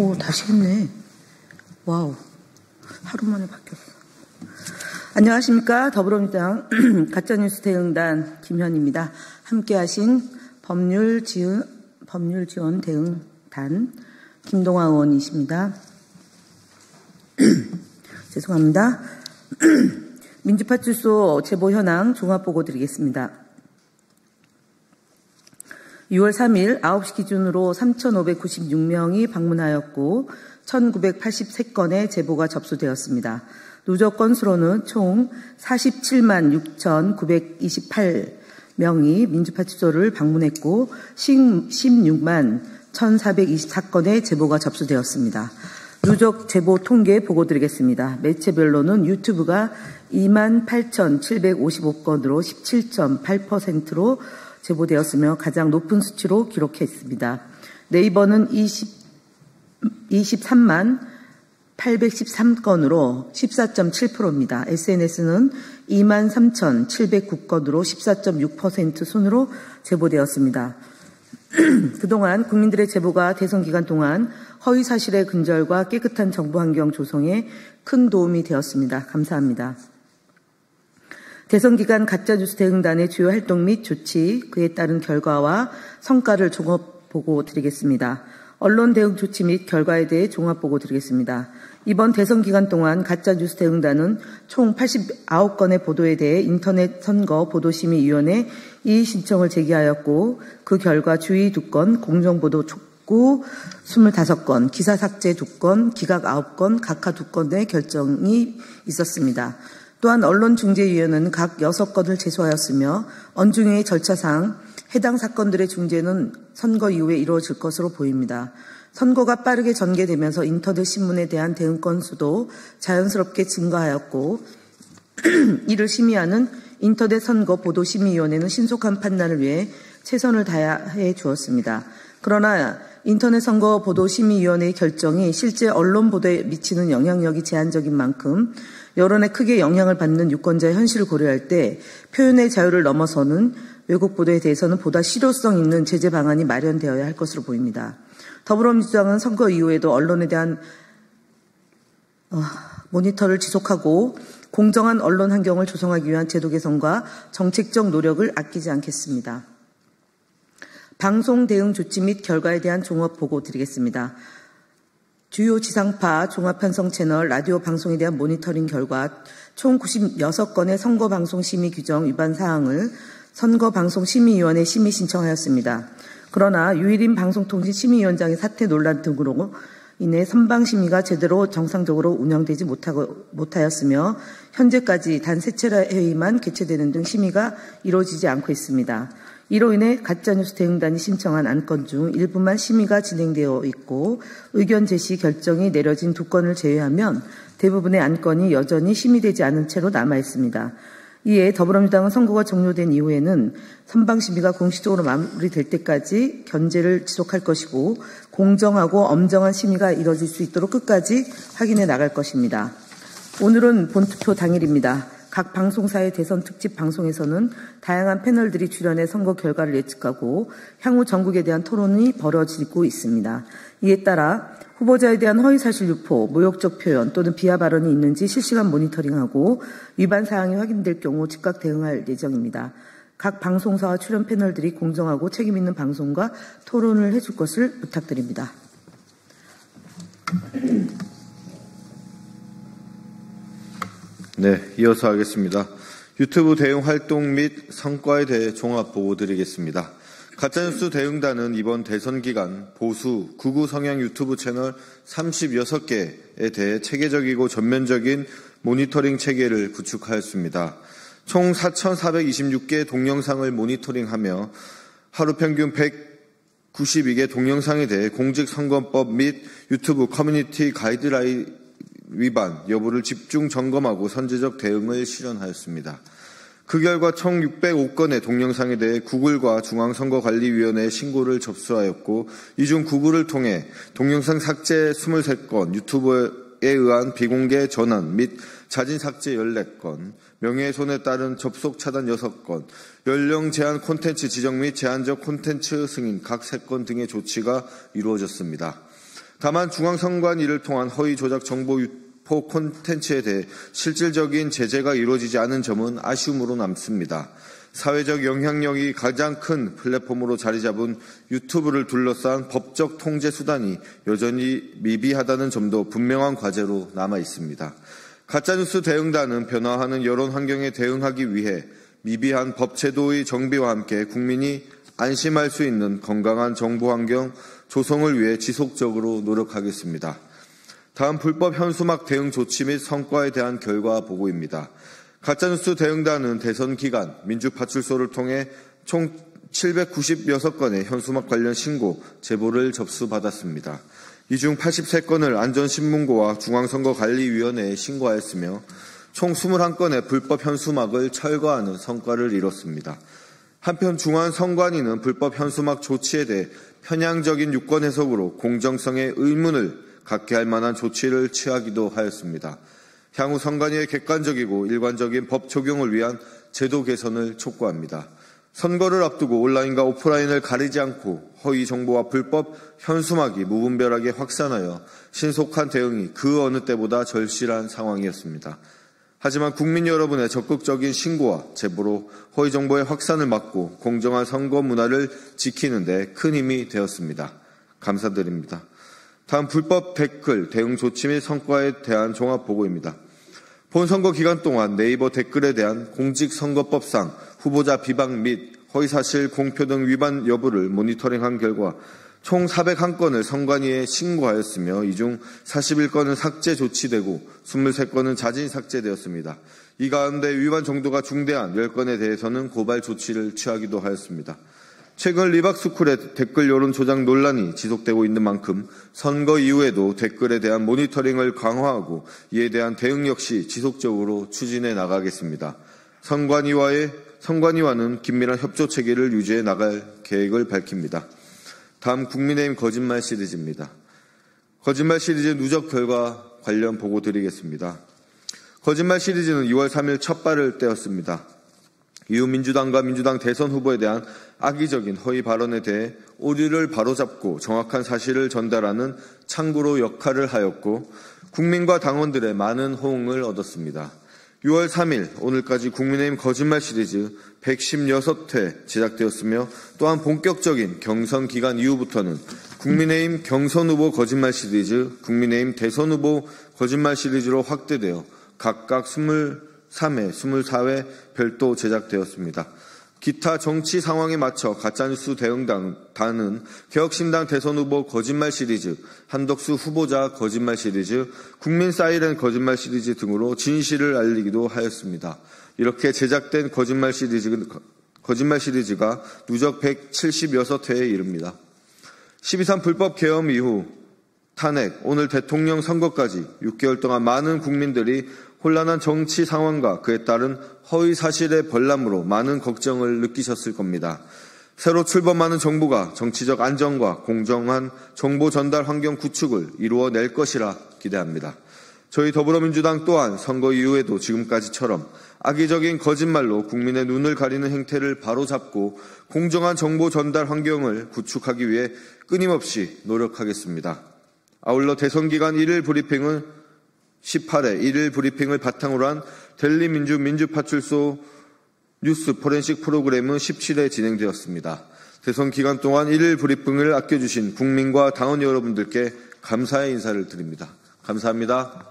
오, 다시 했네. 와우. 하루 만에 바뀌었어. 안녕하십니까. 더불어민주당 가짜뉴스 대응단 김현입니다. 함께 하신 법률지원 대응단 김동아 의원이십니다. 죄송합니다. 민주파출소 제보 현황 종합보고 드리겠습니다. 6월 3일 9시 기준으로 3,596명이 방문하였고 1,983건의 제보가 접수되었습니다. 누적 건수로는 총 47만 6,928명이 민주파출소를 방문했고 16만 1,424건의 제보가 접수되었습니다. 누적 제보 통계 보고 드리겠습니다. 매체별로는 유튜브가 28,755건으로 17.8%로 제보되었으며 가장 높은 수치로 기록했습니다. 네이버는 23만 813건으로 14.7%입니다. SNS는 2만 3,709건으로 14.6% 순으로 제보되었습니다. 그동안 국민들의 제보가 대선 기간 동안 허위 사실의 근절과 깨끗한 정보 환경 조성에 큰 도움이 되었습니다. 감사합니다. 대선 기간 가짜뉴스 대응단의 주요 활동 및 조치, 그에 따른 결과와 성과를 종합 보고 드리겠습니다. 언론 대응 조치 및 결과에 대해 종합 보고 드리겠습니다. 이번 대선 기간 동안 가짜뉴스 대응단은 총 89건의 보도에 대해 인터넷 선거 보도심의위원회 이의 신청을 제기하였고 그 결과 주의 2건, 공정보도 촉구 25건, 기사 삭제 2건, 기각 9건, 각하 2건의 결정이 있었습니다. 또한 언론중재위원회는 각 6건을 제소하였으며 언중의 절차상 해당 사건들의 중재는 선거 이후에 이루어질 것으로 보입니다. 선거가 빠르게 전개되면서 인터넷 신문에 대한 대응 건수도 자연스럽게 증가하였고 이를 심의하는 인터넷 선거 보도심의위원회는 신속한 판단을 위해 최선을 다해 주었습니다. 그러나 인터넷 선거 보도심의위원회의 결정이 실제 언론 보도에 미치는 영향력이 제한적인 만큼 여론에 크게 영향을 받는 유권자의 현실을 고려할 때 표현의 자유를 넘어서는 왜곡 보도에 대해서는 보다 실효성 있는 제재 방안이 마련되어야 할 것으로 보입니다. 더불어민주당은 선거 이후에도 언론에 대한 모니터를 지속하고 공정한 언론 환경을 조성하기 위한 제도 개선과 정책적 노력을 아끼지 않겠습니다. 방송 대응 조치 및 결과에 대한 종합 보고 드리겠습니다. 주요 지상파 종합편성 채널 라디오 방송에 대한 모니터링 결과 총 96건의 선거방송 심의 규정 위반 사항을 선거방송심의위원회에 심의 신청하였습니다. 그러나 유일인 방송통신 심의위원장의 사퇴 논란 등으로 인해 선방심의가 제대로 정상적으로 운영되지 못하였으며 현재까지 단 3차례 회의만 개최되는 등 심의가 이루어지지 않고 있습니다. 이로 인해 가짜뉴스 대응단이 신청한 안건 중 일부만 심의가 진행되어 있고 의견 제시 결정이 내려진 2건을 제외하면 대부분의 안건이 여전히 심의되지 않은 채로 남아 있습니다. 이에 더불어민주당은 선거가 종료된 이후에는 선방심의가 공식적으로 마무리될 때까지 견제를 지속할 것이고 공정하고 엄정한 심의가 이뤄질 수 있도록 끝까지 확인해 나갈 것입니다. 오늘은 본투표 당일입니다. 각 방송사의 대선 특집 방송에서는 다양한 패널들이 출연해 선거 결과를 예측하고 향후 전국에 대한 토론이 벌어지고 있습니다. 이에 따라 후보자에 대한 허위사실 유포, 모욕적 표현 또는 비하 발언이 있는지 실시간 모니터링하고 위반 사항이 확인될 경우 즉각 대응할 예정입니다. 각 방송사와 출연 패널들이 공정하고 책임 있는 방송과 토론을 해줄 것을 부탁드립니다. 네, 이어서 하겠습니다. 유튜브 대응 활동 및 성과에 대해 종합 보고 드리겠습니다. 가짜뉴스 대응단은 이번 대선 기간 보수, 극우 성향 유튜브 채널 36개에 대해 체계적이고 전면적인 모니터링 체계를 구축하였습니다. 총 4,426개의 동영상을 모니터링하며 하루 평균 192개 동영상에 대해 공직선거법 및 유튜브 커뮤니티 가이드라인 위반 여부를 집중 점검하고 선제적 대응을 실현하였습니다. 그 결과 총 605건의 동영상에 대해 구글과 중앙선거관리위원회에 신고를 접수하였고 이 중 구글을 통해 동영상 삭제 23건, 유튜브에 의한 비공개 전환 및 자진 삭제 14건, 명예훼손에 따른 접속 차단 6건, 연령 제한 콘텐츠 지정 및 제한적 콘텐츠 승인 각 3건 등의 조치가 이루어졌습니다. 다만 중앙선관위를 통한 허위 조작 정보 유포 콘텐츠에 대해 실질적인 제재가 이루어지지 않은 점은 아쉬움으로 남습니다. 사회적 영향력이 가장 큰 플랫폼으로 자리 잡은 유튜브를 둘러싼 법적 통제 수단이 여전히 미비하다는 점도 분명한 과제로 남아 있습니다. 가짜뉴스 대응단은 변화하는 여론 환경에 대응하기 위해 미비한 법 제도의 정비와 함께 국민이 안심할 수 있는 건강한 정보 환경 조성을 위해 지속적으로 노력하겠습니다. 다음 불법 현수막 대응 조치 및 성과에 대한 결과 보고입니다. 가짜뉴스 대응단은 대선 기간 민주파출소를 통해 총 796건의 현수막 관련 신고, 제보를 접수받았습니다. 이 중 83건을 안전신문고와 중앙선거관리위원회에 신고하였으며 총 21건의 불법 현수막을 철거하는 성과를 이뤘습니다. 한편 중앙선관위는 불법 현수막 조치에 대해 편향적인 유권 해석으로 공정성에 의문을 갖게 할 만한 조치를 취하기도 하였습니다. 향후 선관위의 객관적이고 일관적인 법 적용을 위한 제도 개선을 촉구합니다. 선거를 앞두고 온라인과 오프라인을 가리지 않고 허위 정보와 불법 현수막이 무분별하게 확산하여 신속한 대응이 그 어느 때보다 절실한 상황이었습니다. 하지만 국민 여러분의 적극적인 신고와 제보로 허위 정보의 확산을 막고 공정한 선거 문화를 지키는 데 큰 힘이 되었습니다. 감사드립니다. 다음 불법 댓글 대응 조치 및 성과에 대한 종합보고입니다. 본선거 기간 동안 네이버 댓글에 대한 공직선거법상 후보자 비방 및 허위사실 공표 등 위반 여부를 모니터링한 결과 총 401건을 선관위에 신고하였으며 이 중 41건은 삭제 조치되고 23건은 자진 삭제되었습니다. 이 가운데 위반 정도가 중대한 10건에 대해서는 고발 조치를 취하기도 하였습니다. 최근 리박스쿨의 댓글 여론 조작 논란이 지속되고 있는 만큼 선거 이후에도 댓글에 대한 모니터링을 강화하고 이에 대한 대응 역시 지속적으로 추진해 나가겠습니다. 선관위와는 긴밀한 협조 체계를 유지해 나갈 계획을 밝힙니다. 다음 국민의힘 거짓말 시리즈입니다. 거짓말 시리즈 누적 결과 관련 보고 드리겠습니다. 거짓말 시리즈는 2월 3일 첫 발을 떼었습니다. 이후 민주당과 민주당 대선 후보에 대한 악의적인 허위 발언에 대해 오류를 바로잡고 정확한 사실을 전달하는 창구로 역할을 하였고 국민과 당원들의 많은 호응을 얻었습니다. 6월 3일 오늘까지 국민의힘 거짓말 시리즈 116회 제작되었으며 또한 본격적인 경선 기간 이후부터는 국민의힘 경선 후보 거짓말 시리즈, 국민의힘 대선 후보 거짓말 시리즈로 확대되어 각각 23회, 24회 별도 제작되었습니다. 기타 정치 상황에 맞춰 가짜뉴스 대응단은 개혁신당 대선 후보 거짓말 시리즈, 한덕수 후보자 거짓말 시리즈, 국민 사이렌 거짓말 시리즈 등으로 진실을 알리기도 하였습니다. 이렇게 제작된 거짓말 시리즈가 누적 176회에 이릅니다. 12.3 불법 계엄 이후 탄핵, 오늘 대통령 선거까지 6개월 동안 많은 국민들이 혼란한 정치 상황과 그에 따른 허위 사실의 벌람으로 많은 걱정을 느끼셨을 겁니다. 새로 출범하는 정부가 정치적 안정과 공정한 정보 전달 환경 구축을 이루어낼 것이라 기대합니다. 저희 더불어민주당 또한 선거 이후에도 지금까지처럼 악의적인 거짓말로 국민의 눈을 가리는 행태를 바로잡고 공정한 정보 전달 환경을 구축하기 위해 끊임없이 노력하겠습니다. 아울러 대선 기간 1일 브리핑은 18회 1일 브리핑을 바탕으로 한 델리민주파출소 뉴스 포렌식 프로그램은 17회 진행되었습니다. 대선 기간 동안 1일 브리핑을 아껴주신 국민과 당원 여러분들께 감사의 인사를 드립니다. 감사합니다.